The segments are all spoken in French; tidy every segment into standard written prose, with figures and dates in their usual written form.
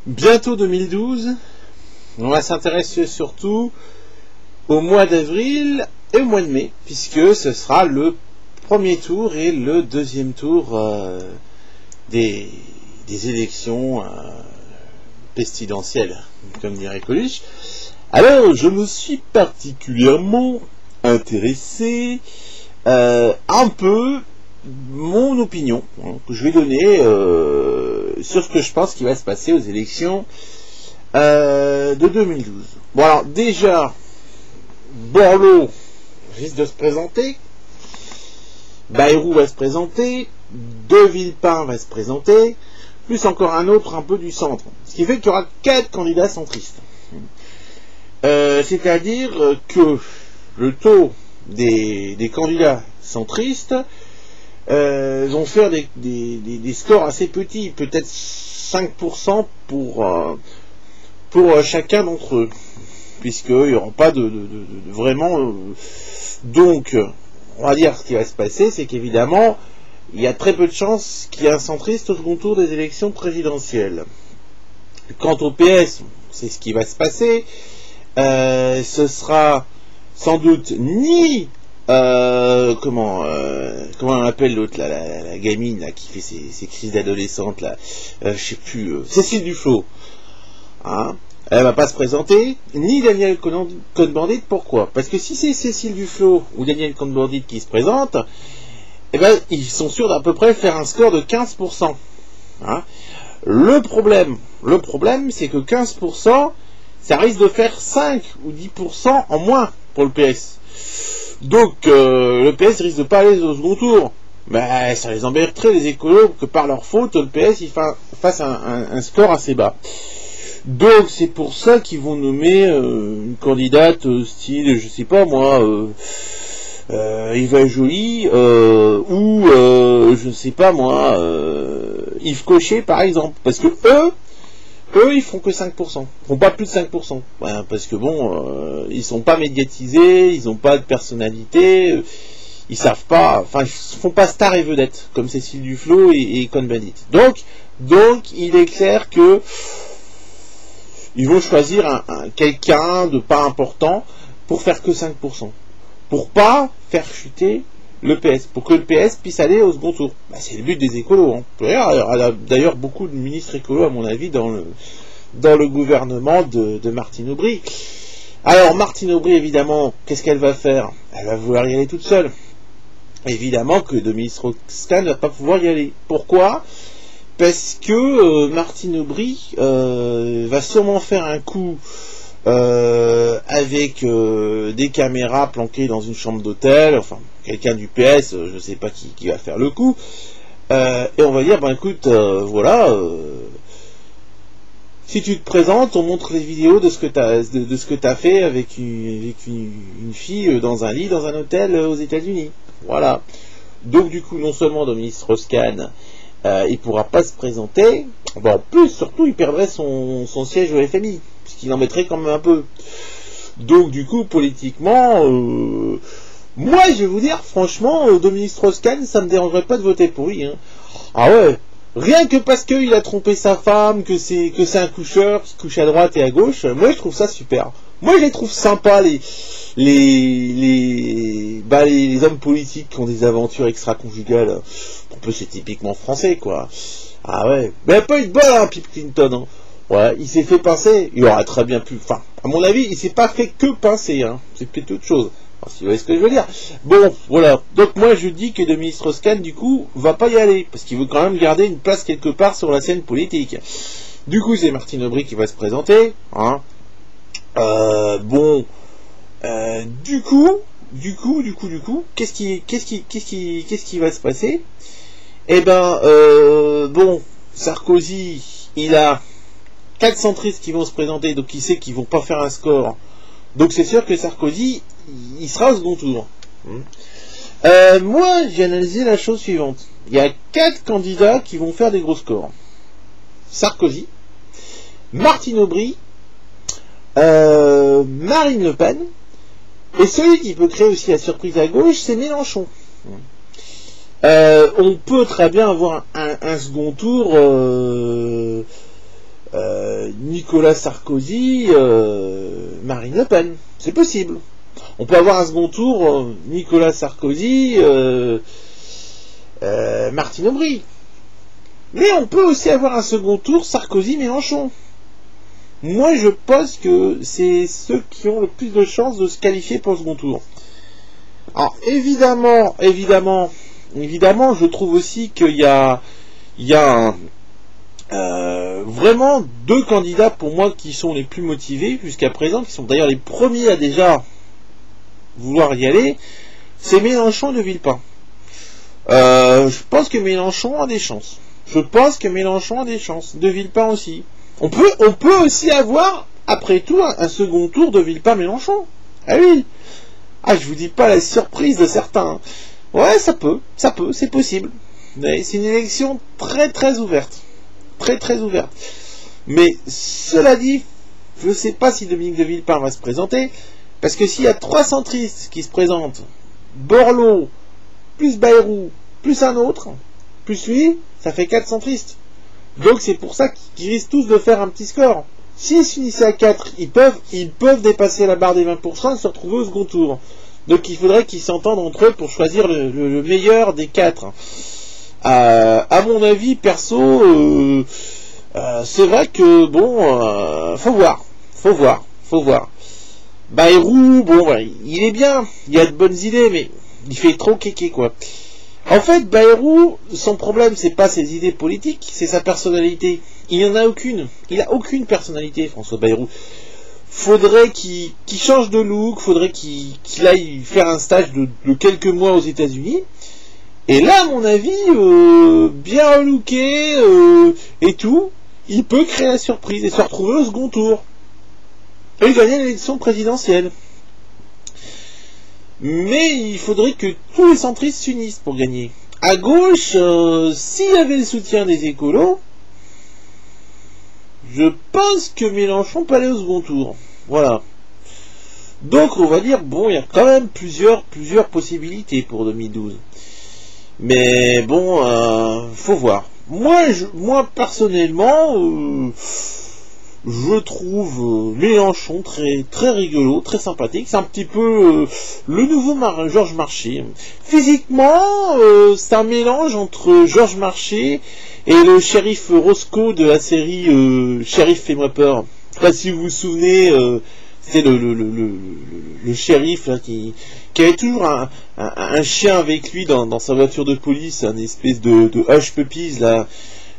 Bientôt 2012, on va s'intéresser surtout au mois d'avril et au mois de mai, puisque ce sera le premier tour et le deuxième tour des élections pestilentielles, comme dirait Coluche. Alors, je me suis particulièrement intéressé un peu mon opinion que je vais donner sur ce que je pense qui va se passer aux élections de 2012. Bon, alors déjà, Borloo risque de se présenter, Bayrou va se présenter, De Villepin va se présenter, plus encore un autre un peu du centre. Ce qui fait qu'il y aura 4 candidats centristes. C'est-à-dire que le taux des candidats centristes vont faire des scores assez petits, peut-être 5% pour chacun d'entre eux, puisqu'il n'y aura pas de vraiment... donc, on va dire ce qui va se passer, c'est qu'évidemment, il y a très peu de chances qu'il y ait un centriste au second tour des élections présidentielles. Quant au PS, c'est ce qui va se passer. Ce sera sans doute ni comment on appelle l'autre là, la gamine là qui fait ses crises d'adolescente là, je sais plus, Cécile Duflot, hein, elle va pas se présenter, ni Daniel Cohn-Bendit. Pourquoi? Parce que si c'est Cécile Duflot ou Daniel Cohn-Bendit qui se présentent, eh ben ils sont sûrs d'à peu près faire un score de 15%. Hein. Le problème, c'est que 15%, ça risque de faire 5 ou 10% en moins pour le PS. Donc, le PS risque de pas aller au second tour. Mais ça les embêterait, les écolos, que par leur faute, le PS il fasse un score assez bas. Donc, c'est pour ça qu'ils vont nommer une candidate style, je sais pas moi, Eva Joly, ou, je sais pas moi, Yves Cochet, par exemple. Parce que eux, ils font que 5%. Ils font pas plus de 5%. Ouais, parce que bon, ils sont pas médiatisés, ils ont pas de personnalité, ils savent pas, enfin, ils font pas star et vedette, comme Cécile Duflot et Cohn-Bendit. Donc, il est clair que ils vont choisir quelqu'un de pas important pour faire que 5%. Pour pas faire chuter le PS, pour que le PS puisse aller au second tour. Bah, c'est le but des écolos. Hein. Il y a d'ailleurs beaucoup de ministres écolos, à mon avis, dans le gouvernement de Martine Aubry. Alors, Martine Aubry, évidemment, qu'est-ce qu'elle va faire? Elle va vouloir y aller toute seule. Évidemment que Dominique Strauss-Kahn ne va pas pouvoir y aller. Pourquoi? Parce que Martine Aubry va sûrement faire un coup avec des caméras planquées dans une chambre d'hôtel, enfin quelqu'un du PS, je ne sais pas qui va faire le coup, et on va dire, ben écoute, voilà, si tu te présentes, on montre les vidéos de ce que tu as fait avec une fille dans un lit, dans un hôtel aux États-Unis. Voilà. Donc du coup, non seulement Dominique Strauss-Kahn, il pourra pas se présenter, bon, en plus, surtout, il perdrait son siège au FMI, puisqu'il en mettrait quand même un peu. Donc du coup, politiquement, moi, je vais vous dire, franchement, Dominique Strauss-Kahn, ça me dérangerait pas de voter pour lui. Hein. Ah ouais, rien que parce qu'il a trompé sa femme, que c'est un coucheur qui couche à droite et à gauche, moi je trouve ça super. Moi je les trouve sympas, les hommes politiques qui ont des aventures extra-conjugales. Un peu, c'est typiquement français, quoi. Ah ouais, mais il n'a pas eu de bol, hein, Pip Clinton. Hein. Ouais, il s'est fait pincer, il aurait très bien pu. Enfin, à mon avis, il s'est pas fait que pincer, hein. C'est peut-être autre chose. Alors, si vous voyez ce que je veux dire. Bon, voilà. Donc moi, je dis que Dominique Strauss-Kahn, du coup, va pas y aller, parce qu'il veut quand même garder une place quelque part sur la scène politique. Du coup, c'est Martine Aubry qui va se présenter, hein. Bon, du coup, qu'est-ce qui va se passer? Eh ben, bon, Sarkozy, il a 4 centristes qui vont se présenter, donc il sait qu'ils vont pas faire un score. Donc c'est sûr que Sarkozy, il sera au second tour. Moi, j'ai analysé la chose suivante. Il y a 4 candidats qui vont faire des gros scores. Sarkozy, Martine Aubry, Marine Le Pen, et celui qui peut créer aussi la surprise à gauche, c'est Mélenchon. On peut très bien avoir un second tour Nicolas Sarkozy, Marine Le Pen. C'est possible. On peut avoir un second tour, Nicolas Sarkozy, Martine Aubry. Mais on peut aussi avoir un second tour, Sarkozy-Mélenchon. Moi, je pense que c'est ceux qui ont le plus de chances de se qualifier pour le second tour. Alors, évidemment, je trouve aussi qu'il y a vraiment deux candidats pour moi qui sont les plus motivés jusqu'à présent, qui sont d'ailleurs les premiers à déjà vouloir y aller, c'est Mélenchon et De Villepin. Je pense que Mélenchon a des chances. De Villepin aussi. On peut aussi avoir, après tout, un second tour de Villepin-Mélenchon. Ah oui. Ah, je vous dis pas la surprise de certains. Ouais, ça peut, c'est possible. Mais c'est une élection très très ouverte. Très ouverte. Mais cela dit, je ne sais pas si Dominique de Villepin va se présenter, parce que s'il y a 3 centristes qui se présentent, Borloo, plus Bayrou, plus un autre, plus lui, ça fait 4 centristes. Donc c'est pour ça qu'ils risquent tous de faire un petit score. S'ils s'unissaient à 4, ils peuvent dépasser la barre des 20% et se retrouver au second tour. Donc il faudrait qu'ils s'entendent entre eux pour choisir le meilleur des 4. À mon avis, perso, c'est vrai que, bon, faut voir. Bayrou, bon, il est bien, il a de bonnes idées, mais il fait trop kéké, quoi. En fait, Bayrou, son problème, c'est pas ses idées politiques, c'est sa personnalité. Il en a aucune. Il a aucune personnalité, François Bayrou. Faudrait qu'il change de look, faudrait qu'il aille faire un stage de quelques mois aux États-Unis. Et là, à mon avis, bien relooké et tout, il peut créer la surprise et se retrouver au second tour. Et gagner l'élection présidentielle. Mais il faudrait que tous les centristes s'unissent pour gagner. À gauche, s'il y avait le soutien des écolos, je pense que Mélenchon peut aller au second tour. Voilà. Donc on va dire, bon, il y a quand même plusieurs possibilités pour 2012. Mais bon, faut voir. Moi personnellement, je trouve Mélenchon très rigolo, très sympathique. C'est un petit peu le nouveau Georges Marchais. Physiquement, c'est un mélange entre Georges Marchais et le shérif Roscoe de la série Shérif fais-moi peur. Je sais pas si vous vous souvenez, c'est le shérif là, qui avait toujours un chien avec lui dans sa voiture de police, un espèce de hush puppies là,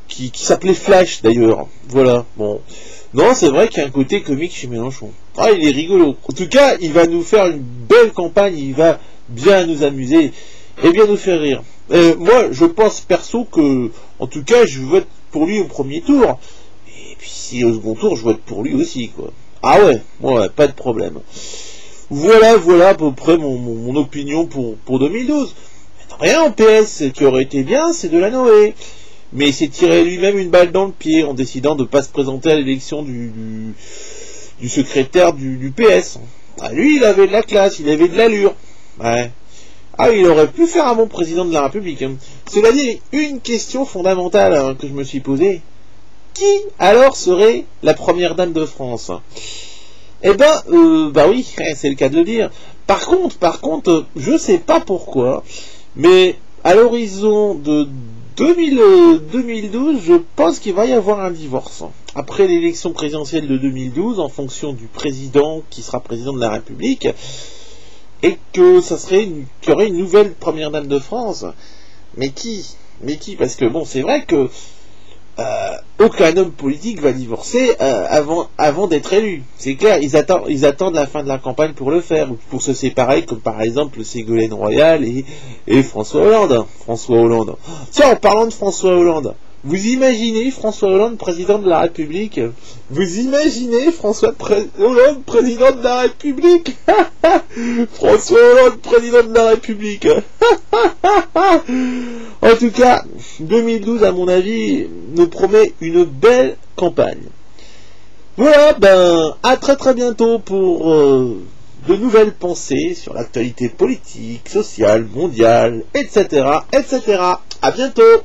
qui s'appelait Flash d'ailleurs. Voilà, bon. Non, c'est vrai qu'il y a un côté comique chez Mélenchon. Ah, il est rigolo. En tout cas, il va nous faire une belle campagne, il va bien nous amuser et bien nous faire rire. Moi, je pense perso que, en tout cas, je vote pour lui au premier tour. Et puis, si au second tour, je vote pour lui aussi, quoi. Ah ouais, pas de problème. Voilà à peu près mon opinion pour 2012. Rien en PS, ce qui aurait été bien, c'est de la Noé. Mais il s'est tiré lui-même une balle dans le pied en décidant de ne pas se présenter à l'élection du secrétaire du PS. Ah, lui, il avait de la classe, il avait de l'allure. Ouais. Ah, il aurait pu faire un bon président de la République. Cela dit, une question fondamentale que je me suis posée. Qui alors serait la première dame de France? Eh ben, bah oui, c'est le cas de le dire. Par contre, je sais pas pourquoi, mais à l'horizon de 2012, je pense qu'il va y avoir un divorce. Après l'élection présidentielle de 2012, en fonction du président qui sera président de la République, et que qu'il y aurait une nouvelle première dame de France. Mais qui? Parce que bon, c'est vrai que aucun homme politique va divorcer avant d'être élu. C'est clair, ils attendent la fin de la campagne pour le faire, ou pour se séparer, comme par exemple Ségolène Royal et François Hollande. Tiens, en parlant de François Hollande, vous imaginez François Hollande président de la République? Vous imaginez François Hollande président de la République? François Hollande président de la République. En tout cas, 2012 à mon avis nous promet une belle campagne. Voilà, ben à très bientôt pour de nouvelles pensées sur l'actualité politique, sociale, mondiale, etc. À bientôt.